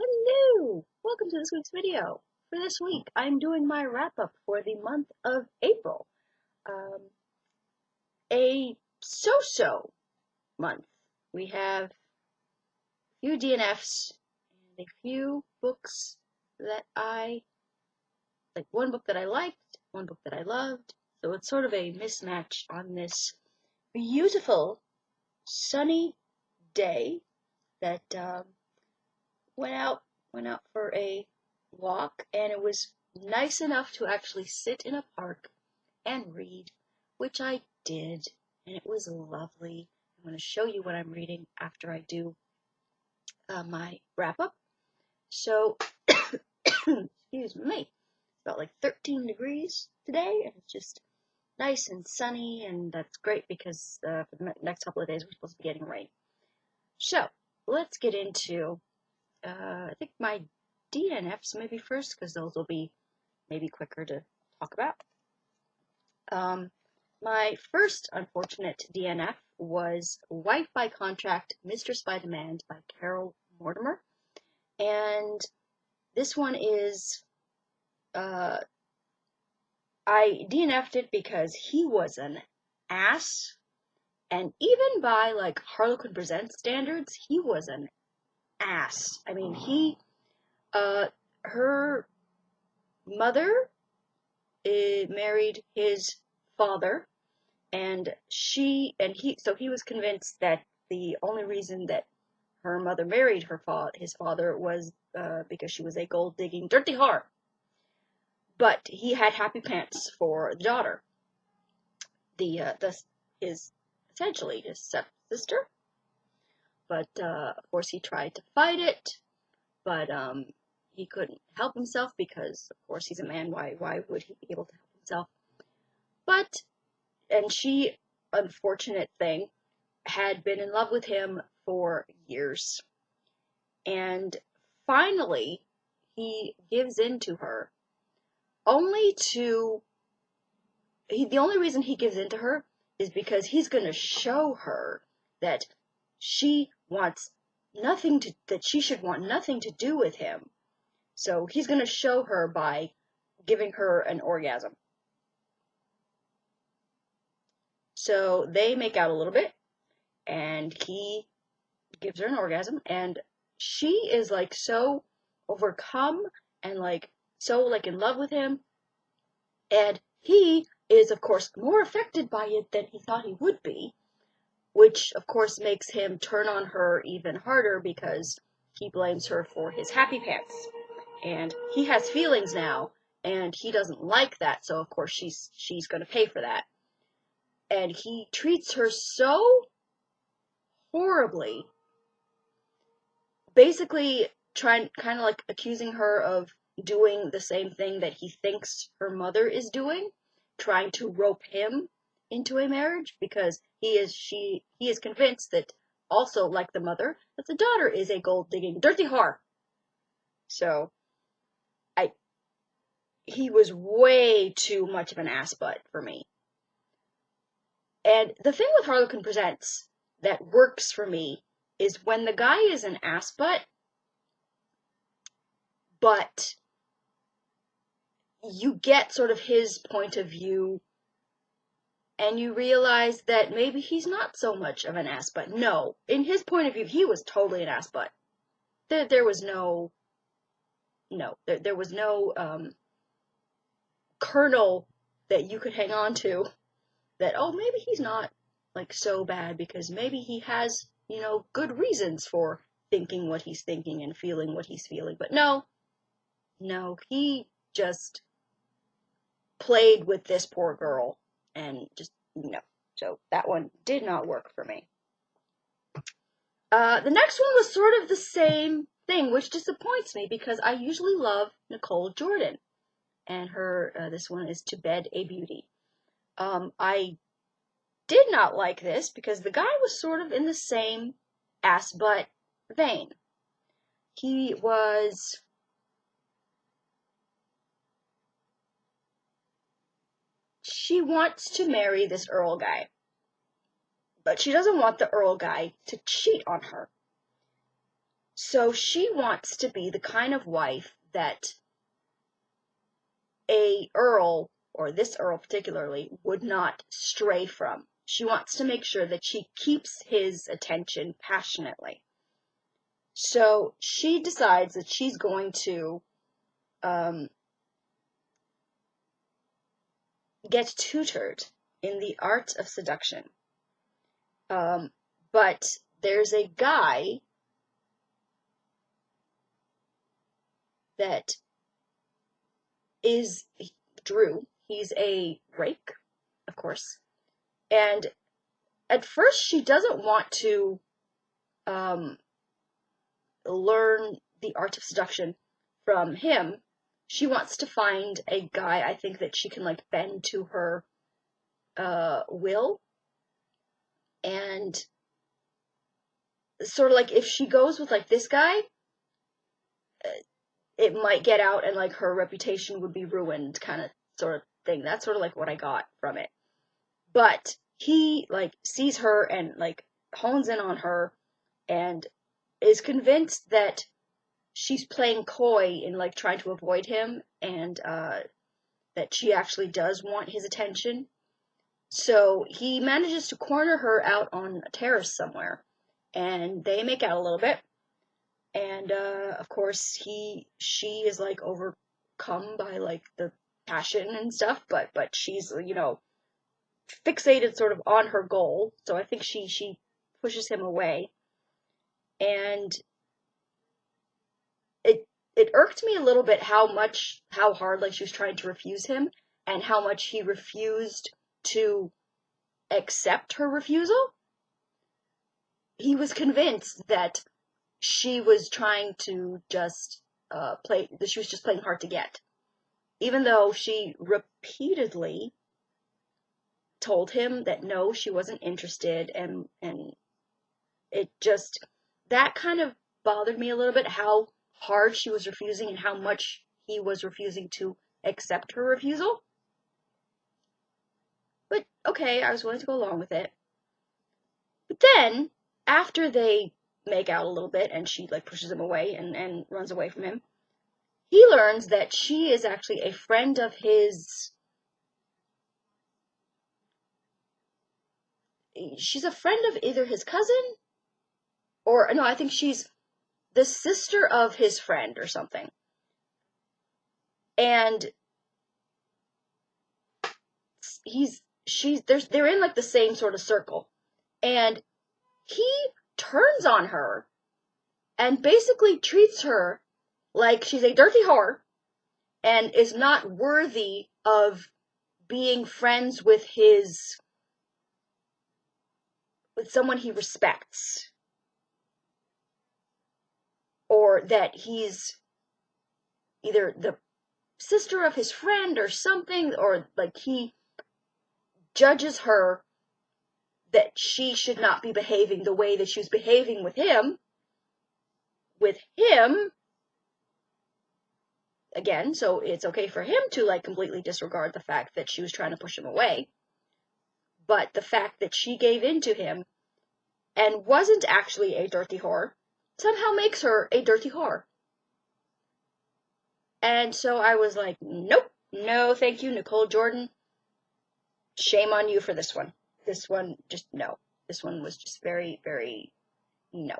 Hello! Welcome to this week's video. For this week, I'm doing my wrap-up for the month of April. Um, a so-so month. We have a few DNFs and a few books that one book that I liked, one book that I loved. So it's sort of a mismatch on this beautiful, sunny day that went out for a walk, and it was nice enough to actually sit in a park and read, which I did, and it was lovely. I'm going to show you what I'm reading after I do my wrap up. So, excuse me, it's about like 13 degrees today, and it's just nice and sunny, and that's great because for the next couple of days we're supposed to be getting rain. So, let's get into I think my DNFs maybe first, because those will be maybe quicker to talk about. My first unfortunate DNF was Wife by Contract, Mistress by Demand by Carol Mortimer. And this one is, I DNF'd it because he was an ass. And even by, like, Harlequin Presents standards, he was an ass. I mean, her mother married his father, and he was convinced that the only reason that her mother married his father was because she was a gold-digging dirty whore. But he had happy pants for the daughter, essentially his stepsister. But of course he tried to fight it, but he couldn't help himself because, of course, he's a man. Why would he be able to help himself? And she, unfortunate thing, had been in love with him for years. And finally, he gives in to her, the only reason he gives in to her is because he's going to show her that she should want nothing to do with him. So he's going to show her by giving her an orgasm. So they make out a little bit, and he gives her an orgasm, and she is like so overcome and like so like in love with him, and he is of course more affected by it than he thought he would be, which of course makes him turn on her even harder because he blames her for his happy pants, and he has feelings now, and he doesn't like that, so of course she's going to pay for that. And he treats her so horribly, basically kind of like accusing her of doing the same thing that he thinks her mother is doing, trying to rope him into a marriage because he is convinced that, also like the mother, that the daughter is a gold-digging dirty whore. So he was way too much of an ass butt for me. And the thing with Harlequin Presents that works for me is when the guy is an ass butt, but you get sort of his point of view, and you realize that maybe he's not so much of an ass butt. No, in his point of view, he was totally an ass butt. There was no kernel that you could hang on to that, oh, maybe he's not like so bad because maybe he has, good reasons for thinking what he's thinking and feeling what he's feeling. But no, he just played with this poor girl and just, no. So that one did not work for me. The next one was sort of the same thing, which disappoints me because I usually love Nicole Jordan, and this one is To Bed a Beauty. I did not like this because the guy was sort of in the same ass butt vein. She wants to marry this Earl guy, but she doesn't want the Earl guy to cheat on her. So she wants to be the kind of wife that a earl, or this earl particularly, would not stray from. She wants to make sure that she keeps his attention passionately. So she decides that she's going to get tutored in the art of seduction. But there's a guy that is Drew. He's a rake, of course. And at first she doesn't want to learn the art of seduction from him. She wants to find a guy, I think, that she can like bend to her will, and sort of like if she goes with like this guy, it might get out and like her reputation would be ruined, kind of sort of thing. That's sort of like what I got from it. But he like sees her and like hones in on her and is convinced that she's playing coy in like trying to avoid him, and that she actually does want his attention. So he manages to corner her out on a terrace somewhere, and they make out a little bit. And of course, she is like overcome by like the passion and stuff, but she's, you know, fixated sort of on her goal. So I think she pushes him away, and it irked me a little bit how hard like she was trying to refuse him, and how much he refused to accept her refusal. He was convinced that she was trying to just that she was just playing hard to get, even though she repeatedly told him that no, she wasn't interested, and it just, that kind of bothered me a little bit, how hard she was refusing and how much he was refusing to accept her refusal. But okay, I was willing to go along with it. But then, after they make out a little bit and she like pushes him away and runs away from him, he learns that she is actually a friend of his. She's a friend of either his cousin, or no, I think she's the sister of his friend or something. And they're in like the same sort of circle. And he turns on her and basically treats her like she's a dirty whore and is not worthy of being friends with someone he respects, or that he's either the sister of his friend or something, or like he judges her that she should not be behaving the way that she was behaving with him. Again, so it's okay for him to like completely disregard the fact that she was trying to push him away. But the fact that she gave in to him and wasn't actually a dirty whore somehow makes her a dirty whore. And so I was like, nope, no thank you, Nicole Jordan. Shame on you for this one. This one, just no. This one was just very, very no.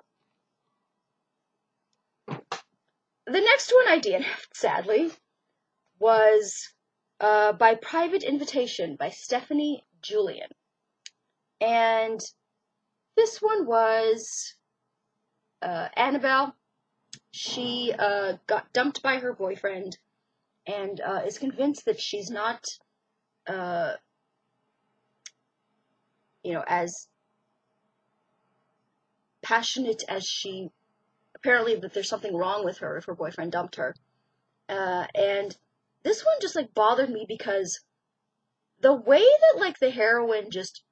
The next one I DNF'd, sadly, was By Private Invitation by Stephanie Julian. And this one was Annabelle. She got dumped by her boyfriend and is convinced that she's not, as passionate as she, apparently that there's something wrong with her if her boyfriend dumped her. And this one just like bothered me because the way that like the heroine just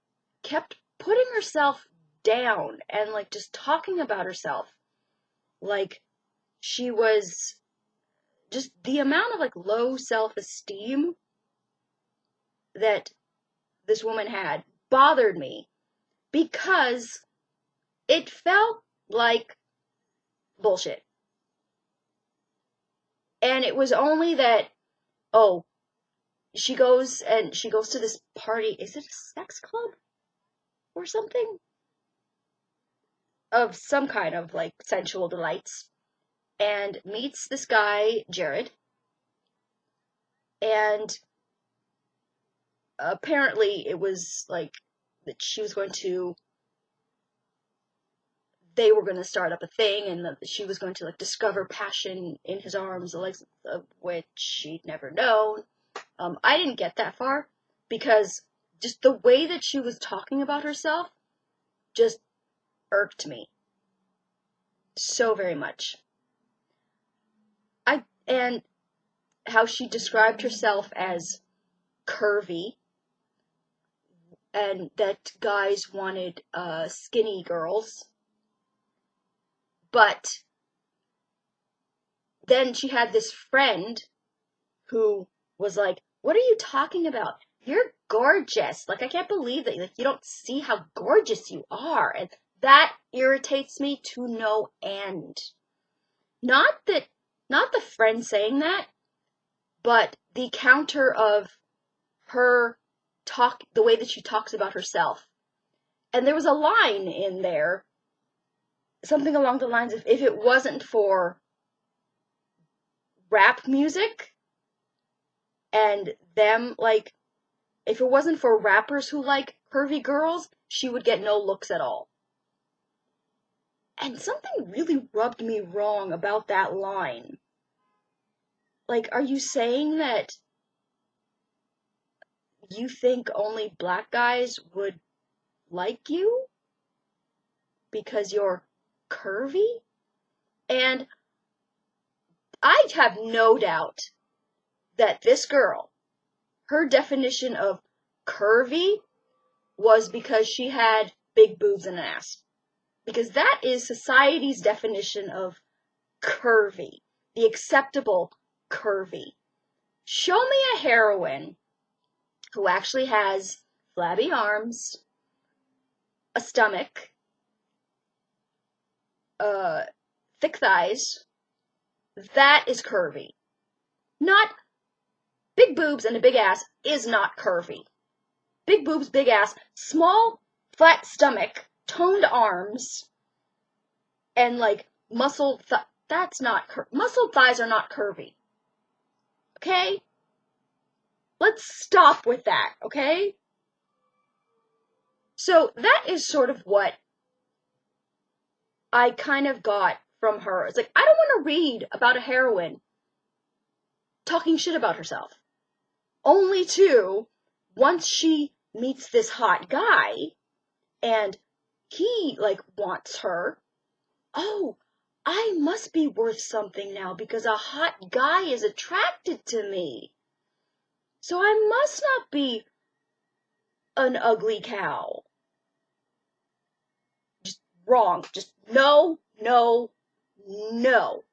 kept putting herself down and like just talking about herself like she was, just the amount of like low self-esteem that this woman had bothered me, because it felt like bullshit. And it was only that, oh, she goes to this party. Is it a sex club or something? Of some kind of like sensual delights, and meets this guy, Jared, and apparently it was like that they were going to start up a thing, and that she was going to like discover passion in his arms, the likes of which she'd never known. I didn't get that far, because just the way that she was talking about herself just irked me so very much. And how she described herself as curvy, and that guys wanted skinny girls. But then she had this friend who was like, "What are you talking about? You're gorgeous. Like, I can't believe that like, you don't see how gorgeous you are." And that irritates me to no end. Not the friend saying that, but the counter of her the way that she talks about herself. And there was a line in there, something along the lines of, if it wasn't for rap music and them, like, if it wasn't for rappers who like curvy girls, she would get no looks at all. And something really rubbed me wrong about that line. Like, are you saying that you think only black guys would like you because you're curvy? And I have no doubt that this girl, her definition of curvy was because she had big boobs and an ass. Because that is society's definition of curvy, the acceptable curvy. Show me a heroine who actually has flabby arms, a stomach, thick thighs. That is curvy. Not big boobs and a big ass is not curvy. Big boobs, big ass, small, flat stomach, toned arms, and like muscled that's not muscled thighs are not curvy. Okay? Let's stop with that, okay? So that is sort of what I kind of got from her. It's like, I don't want to read about a heroine talking shit about herself. Only to, once she meets this hot guy, and he, like, wants her, oh, I must be worth something now because a hot guy is attracted to me. So I must not be an ugly cow. Just wrong. Just no, no, no.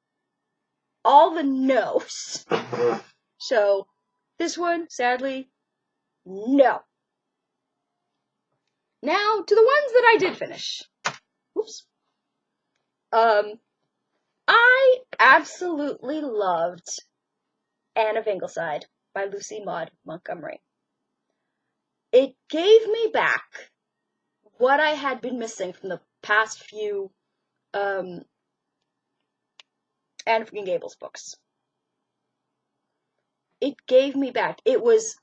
All the no's. So, this one, sadly, no. Now, to the ones that I did finish. Oops. I absolutely loved Anne of Ingleside by Lucy Maud Montgomery. It gave me back what I had been missing from the past few Anne of Green Gables books. It gave me back. It was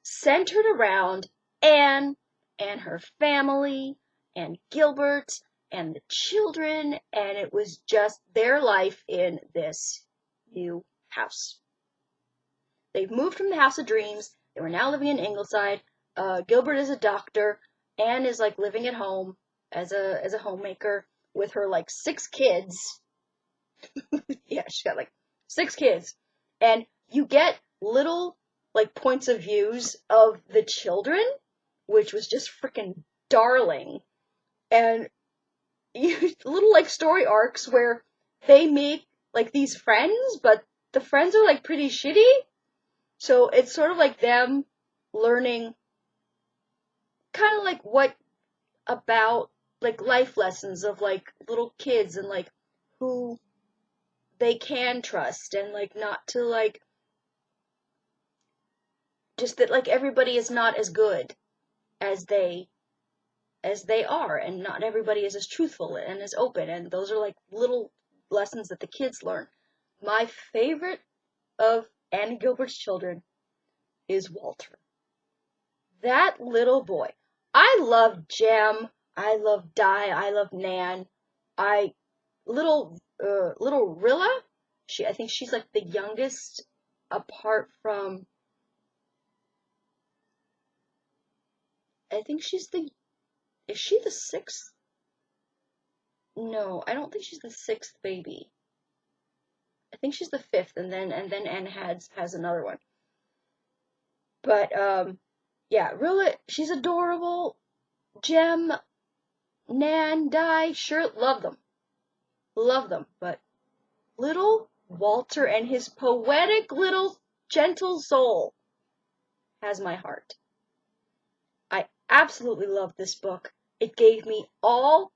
centered around Anne and her family and Gilbert and the children, and it was just their life in this new house. They've moved from the House of Dreams. They were now living in Ingleside. Gilbert is a doctor. Anne is like living at home as a homemaker with her like 6 kids. Yeah, she's got like 6 kids. And you get little like points of views of the children, which was just freaking darling. And little like story arcs where they make like these friends, but the friends are like pretty shitty. So it's sort of like them learning kind of like what about like life lessons of like little kids and like who they can trust, and like not to like just that like everybody is not as good as they are, and not everybody is as truthful and as open, and those are like little lessons that the kids learn. My favorite of Annie Gilbert's children is Walter. That little boy. I love Jem. I love Di. I love Nan. I little Rilla. I think she's like the youngest, apart from. I think she's the. Is she the sixth? No, I don't think she's the sixth baby. I think she's the fifth, and then Anne has another one. But yeah, Rilla, she's adorable. Jem, Nan, Di, sure, love them. But little Walter and his poetic little gentle soul has my heart. I absolutely love this book. It gave me all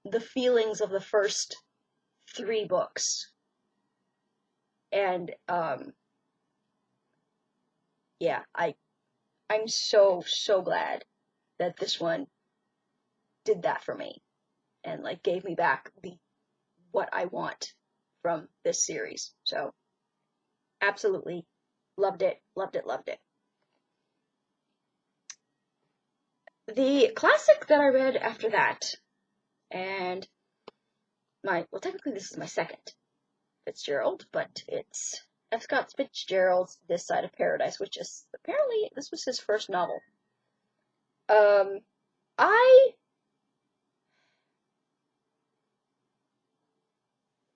the feelings of the first 3 books. And yeah, I'm so glad that this one did that for me, and like gave me back what I want from this series. So absolutely loved it. The classic that I read after that, and technically this is my second Fitzgerald, but it's F Scott Fitzgerald's This Side of Paradise, which is apparently this was his first novel. I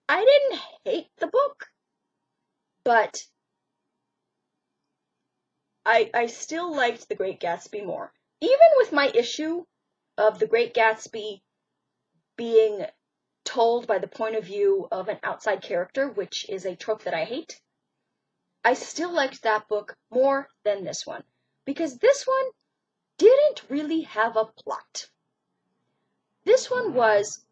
didn't hate the book, but I still liked The Great Gatsby more. Even with my issue of The Great Gatsby being told by the point of view of an outside character, which is a trope that I hate, I still liked that book more than this one, because this one didn't really have a plot. This one was,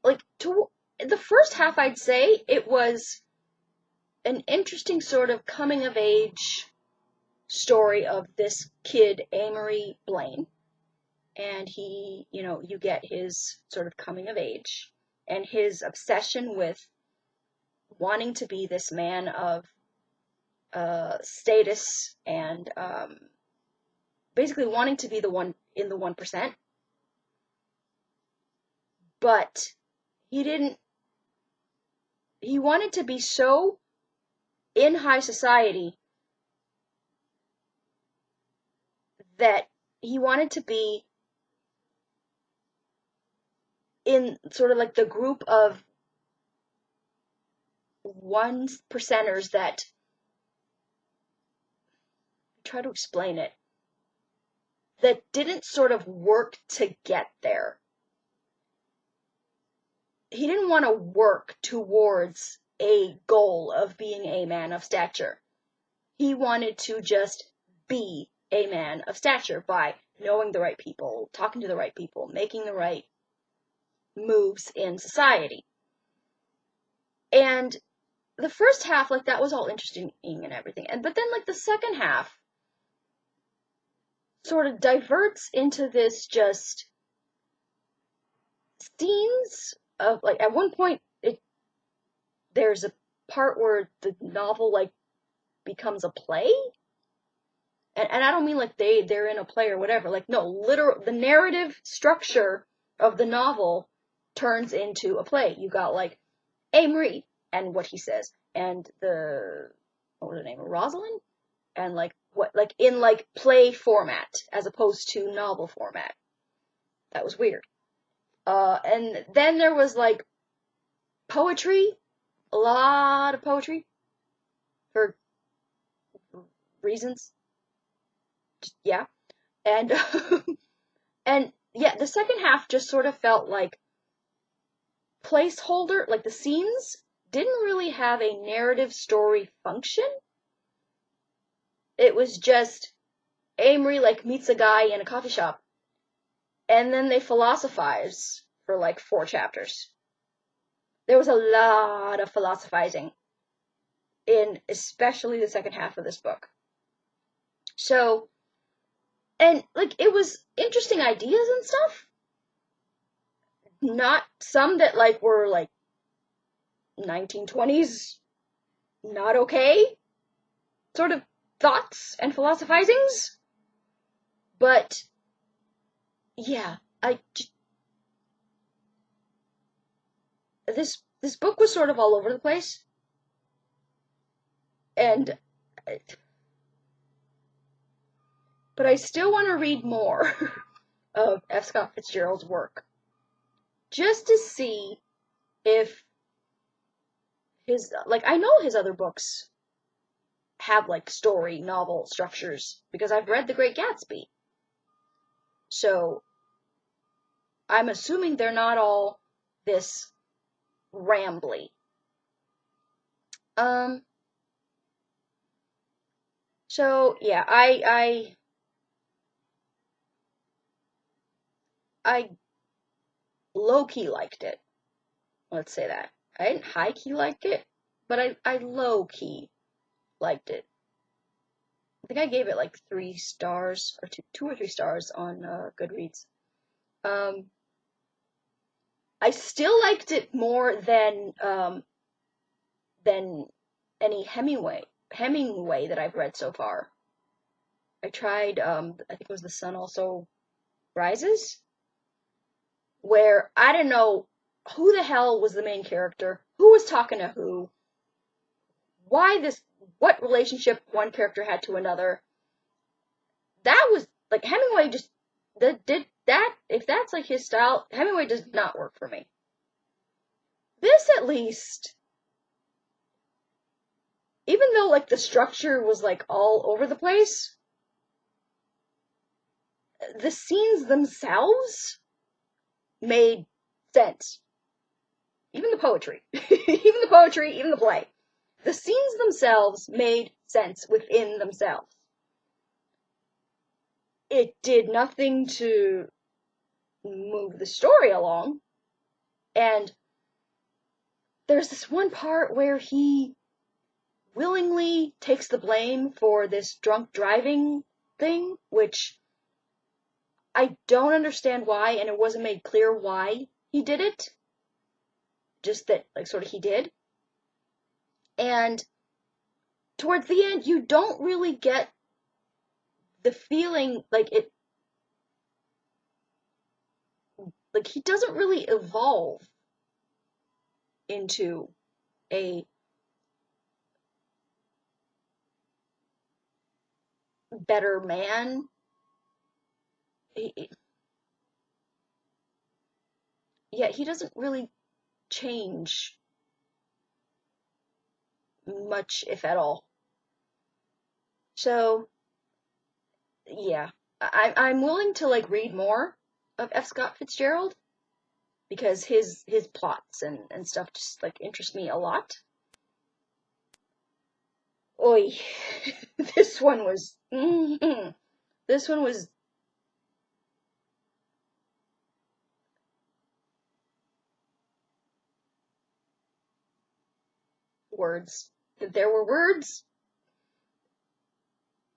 like, the first half, I'd say, it was an interesting sort of coming-of-age story of this kid, Amory Blaine, and he, you get his sort of coming-of-age, and his obsession with wanting to be this man of status, and basically wanting to be the one in the 1%, but he wanted to be so in high society that he wanted to be in sort of like the group of 1%ers that try to explain it, that didn't sort of work to get there. He didn't want to work towards a goal of being a man of stature. He wanted to just be a man of stature by knowing the right people, talking to the right people, making the right moves in society. And the first half, like, that was all interesting and everything. But then, like, the second half sort of diverts into this just scenes of, like, at one point, there's a part where the novel, like, becomes a play. And I don't mean like they're in a play or whatever. Like, no, the narrative structure of the novel turns into a play. You got, like, Amory and what he says, and what was her name, Rosalind? And, like, in, like, play format, as opposed to novel format. That was weird. And then there was, like, poetry, a lot of poetry, for reasons. Yeah. And, and yeah, the second half just sort of felt like placeholder, like the scenes didn't really have a narrative story function. It was just Amory, like, meets a guy in a coffee shop, and then they philosophize for like 4 chapters. there was a lot of philosophizing in especially the second half of this book. So, and like it was interesting ideas and stuff. Not some that like were like 1920s, not okay sort of thoughts and philosophizings. But yeah, this book was sort of all over the place, and but I still want to read more of F Scott Fitzgerald's work, just to see if his, like, I know his other books have like story novel structures because I've read The Great Gatsby, so I'm assuming they're not all this rambly. So yeah, I low-key liked it. Let's say that. I didn't high-key like it, but I low-key liked it. I think I gave it like 3 stars, or two or 3 stars on Goodreads. I still liked it more than any Hemingway that I've read so far. I tried, I think it was The Sun Also Rises, where I don't know who the hell was the main character, who was talking to who, what relationship one character had to another. That was, like, Hemingway just did that, if that's like his style, Hemingway does not work for me. This, at least, even though, like, the structure was, like, all over the place, the scenes themselves made sense. Even the poetry. Even the play. The scenes themselves made sense within themselves. It did nothing to move the story along, and there's this one part where he willingly takes the blame for this drunk driving thing, which I don't understand why, and it wasn't made clear why he did it. Just that, like, sort of he did. And towards the end, you don't really get the feeling like it, like, he doesn't really evolve into a better man. Yeah, he doesn't really change much, if at all. So, yeah, I'm willing to, like, read more of F. Scott Fitzgerald because his plots and stuff just, like, interest me a lot. Oi, this one was this one was words. There were words,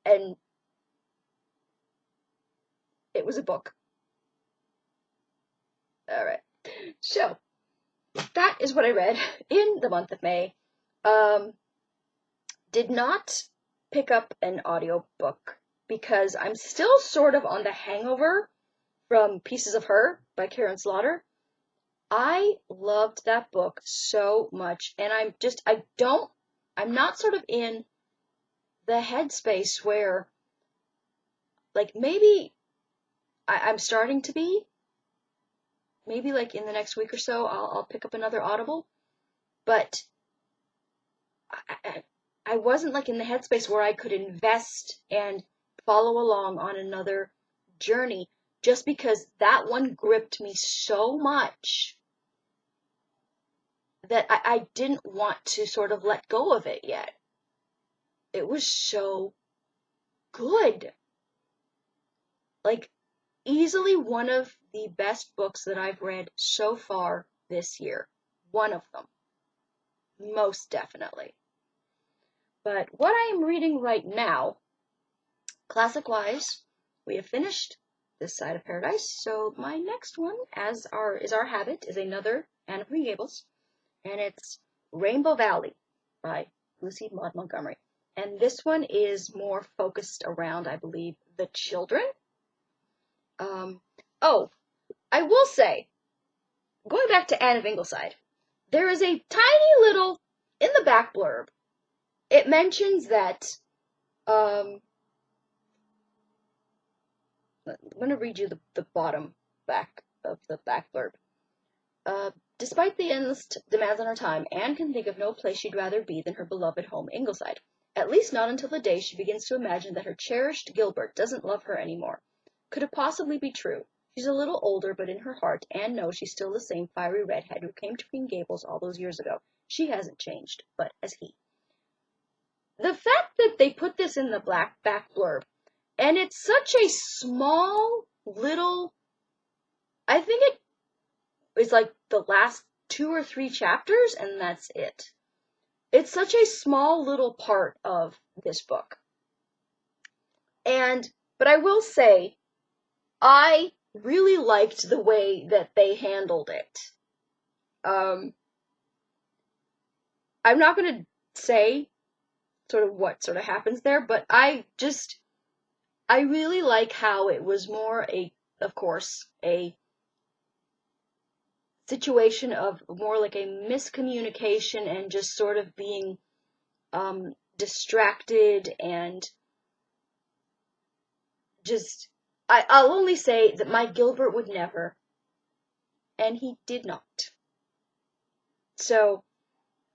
and it was a book. All right, so that is what I read in the month of May. Did not pick up an audiobook because I'm still sort of on the hangover from Pieces of Her by Karen Slaughter. I loved that book so much, and I'm not sort of in the headspace where, like, maybe I'm starting to be. Maybe, like, in the next week or so, I'll pick up another Audible, but I wasn't, like, in the headspace where I could invest and follow along on another journey, just because that one gripped me so much that I didn't want to sort of let go of it yet. It was so good. Like, easily one of the best books that I've read so far this year. one of them. Most definitely. But what I am reading right now, classic-wise, we have finished This Side of Paradise, so my next one, as is our habit, is another Anne of Green Gables, and it's Rainbow Valley by Lucy Maud Montgomery. And this one is more focused around, I believe, the children. Oh, I will say, going back to Anne of Ingleside, there is a tiny little, in the back blurb, it mentions that, I'm going to read you the bottom back of the back blurb. Despite the endless demands on her time, Anne can think of no place she'd rather be than her beloved home, Ingleside. At least not until the day she begins to imagine that her cherished Gilbert doesn't love her anymore. Could it possibly be true? She's a little older, but in her heart, Anne knows she's still the same fiery redhead who came to Green Gables all those years ago. She hasn't changed, but has he. The fact that they put this in the back blurb, and it's such a small little, I think it is like the last 2 or 3 chapters, and that's it. It's such a small little part of this book. But I will say, I really liked the way that they handled it. I'm not going to say sort of what sort of happens there, but I really like how it was more of course, a situation of more like a miscommunication and just sort of being distracted and just, I'll only say that my Gilbert would never, and he did not. So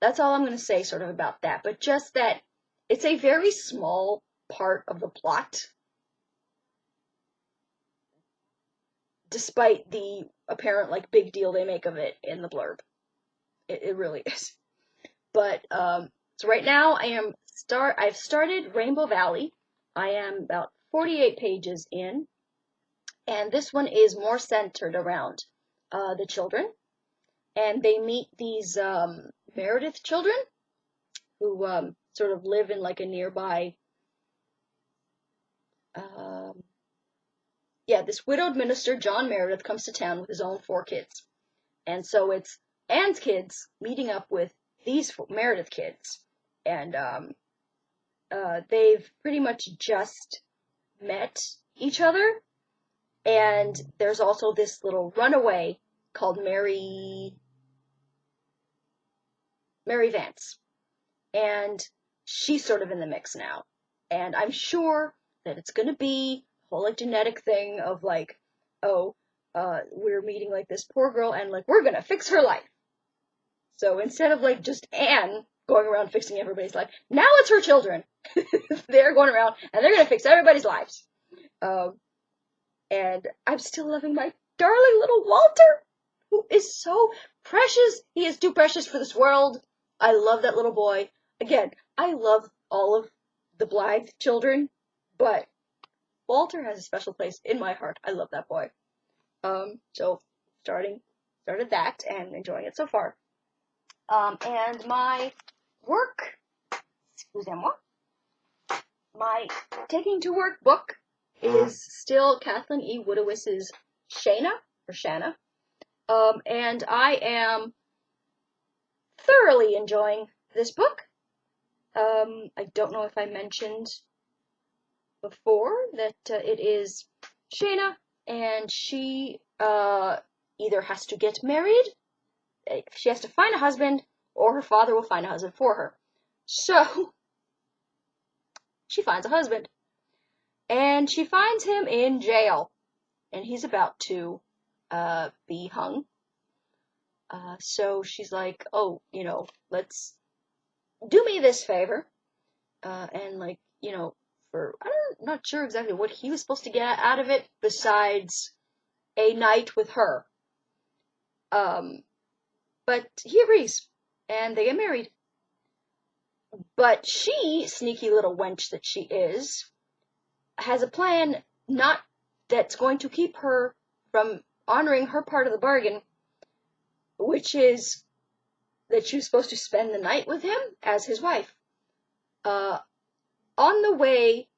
that's all I'm going to say sort of about that, but just that it's a very small part of the plot, despite the apparent like big deal they make of it in the blurb. It really is. But so right now I've started Rainbow Valley. I am about 48 pages in, and this one is more centered around the children, and they meet these Meredith children who sort of live in like a nearby, this widowed minister, John Meredith, comes to town with his own 4 kids, and so it's Anne's kids meeting up with these Meredith kids, and they've pretty much just met each other, and there's also this little runaway called Mary Vance, and she's sort of in the mix now, and I'm sure that it's gonna be a whole like genetic thing of like, we're meeting like this poor girl and like we're gonna fix her life. So instead of like just Anne going around fixing everybody's life, now it's her children. They're going around and they're gonna fix everybody's lives. And I'm still loving my darling little Walter, who is so precious. He is too precious for this world. I love that little boy. Again, I love all of the Blythe children, but Walter has a special place in my heart. I love that boy. So started that and enjoying it so far. And my work, excusez-moi, my Taking to Work book is still Kathleen E. Woodowiss's Shanna. And I am thoroughly enjoying this book. I don't know if I mentioned before that it is Shayna, and she either has to get married, she has to find a husband, or her father will find a husband for her. So, she finds a husband, and she finds him in jail, and he's about to be hung. So she's like, let's do me this favor, and like, I'm not sure exactly what he was supposed to get out of it besides a night with her. But he agrees, and they get married. But she, sneaky little wench that she is, has a plan that's going to keep her from honoring her part of the bargain, which is that she was supposed to spend the night with him as his wife. On the way,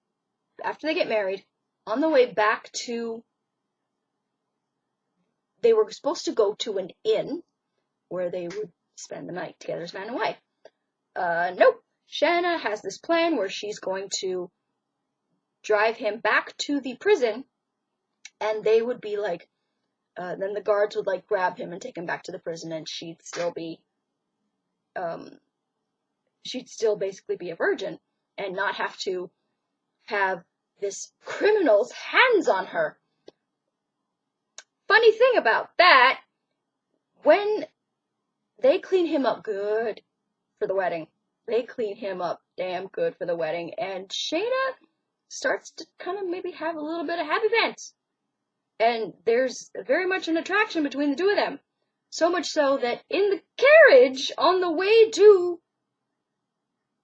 after they get married, on the way back to, they were supposed to go to an inn where they would spend the night together as man and wife. Nope. Shanna has this plan where she's going to drive him back to the prison, and they would be like, then the guards would like grab him and take him back to the prison, and she'd still basically be a virgin and not have to have this criminal's hands on her. Funny thing about that, when they clean him up good for the wedding, they clean him up damn good for the wedding, and Shayna starts to kind of maybe have a little bit of happy pants. And there's very much an attraction between the two of them. So much so that in the carriage on the way to,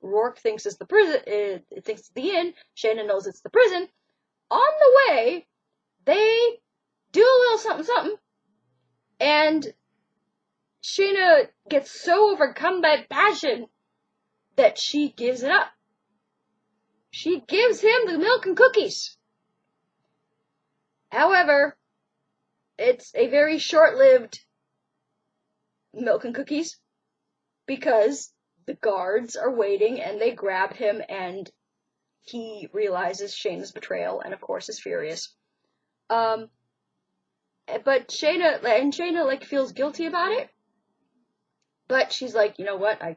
Rourke thinks it's the prison, it thinks it's the inn, Shayna knows it's the prison. On the way, they do a little something something, and Shayna gets so overcome by passion that she gives it up. She gives him the milk and cookies. However, it's a very short-lived milk and cookies, because the guards are waiting and they grab him, and he realizes Shayna's betrayal and of course is furious. But Shayna like feels guilty about it, but she's like, you know what, I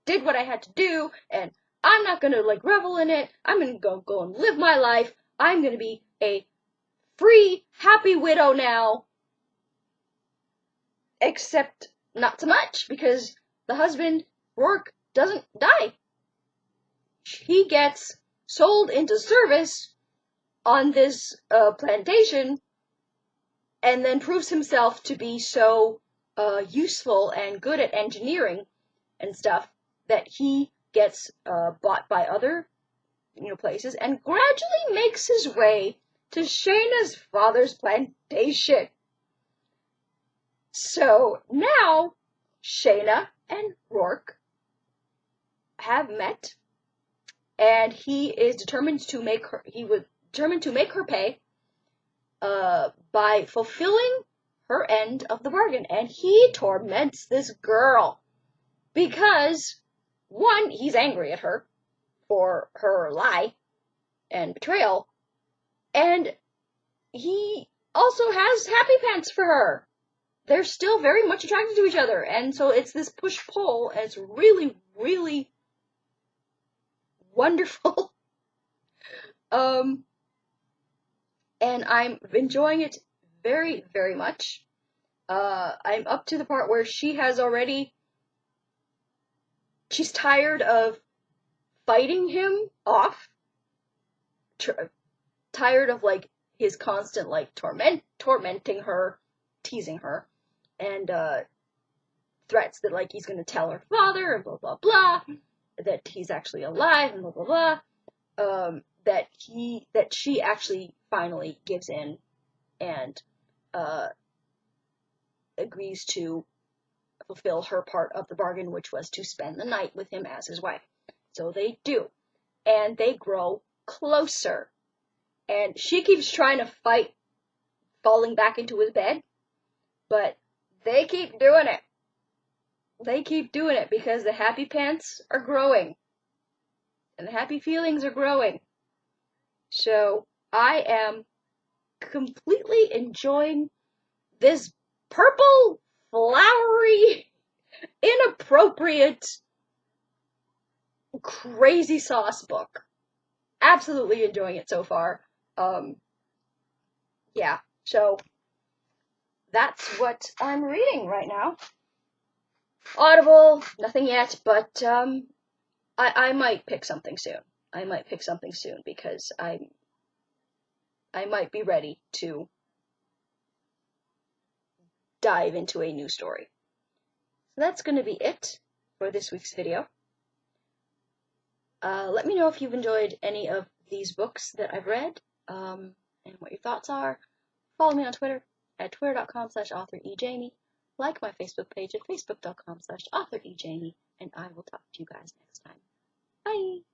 did what I had to do, and I'm not gonna like revel in it. I'm gonna go and live my life. I'm gonna be a free, happy widow now. Except not so much, because the husband, Rourke, doesn't die. He gets sold into service on this plantation, and then proves himself to be so useful and good at engineering and stuff that he gets bought by other places, and gradually makes his way to Shayna's father's plantation. So now Shayna and Rourke have met, and he is determined to make her pay by fulfilling her end of the bargain. And he torments this girl because, one, he's angry at her for her lie and betrayal, and he also has happy pants for her. They're still very much attracted to each other, and so it's this push-pull, and it's really, really wonderful. And I'm enjoying it very, very much. I'm up to the part where she's tired of fighting him off, tired of like his constant like tormenting her, teasing her, and threats that like he's gonna tell her father and blah blah blah, that he's actually alive and blah blah blah, that she actually finally gives in and agrees to fulfill her part of the bargain, which was to spend the night with him as his wife. So they do, and they grow closer, and she keeps trying to fight falling back into his bed, but they keep doing it. They keep doing it because the happy pants are growing, and the happy feelings are growing. So I am completely enjoying this purple, flowery, inappropriate, crazy sauce book. Absolutely enjoying it so far. Yeah, so that's what I'm reading right now. Audible, nothing yet, but I might pick something soon. I might pick something soon because I might be ready to dive into a new story. So that's going to be it for this week's video. Let me know if you've enjoyed any of these books that I've read, and what your thoughts are. Follow me on Twitter at twitter.com/authorejamie. like my Facebook page at facebook.com/authorejamie, and I will talk to you guys next time. Bye!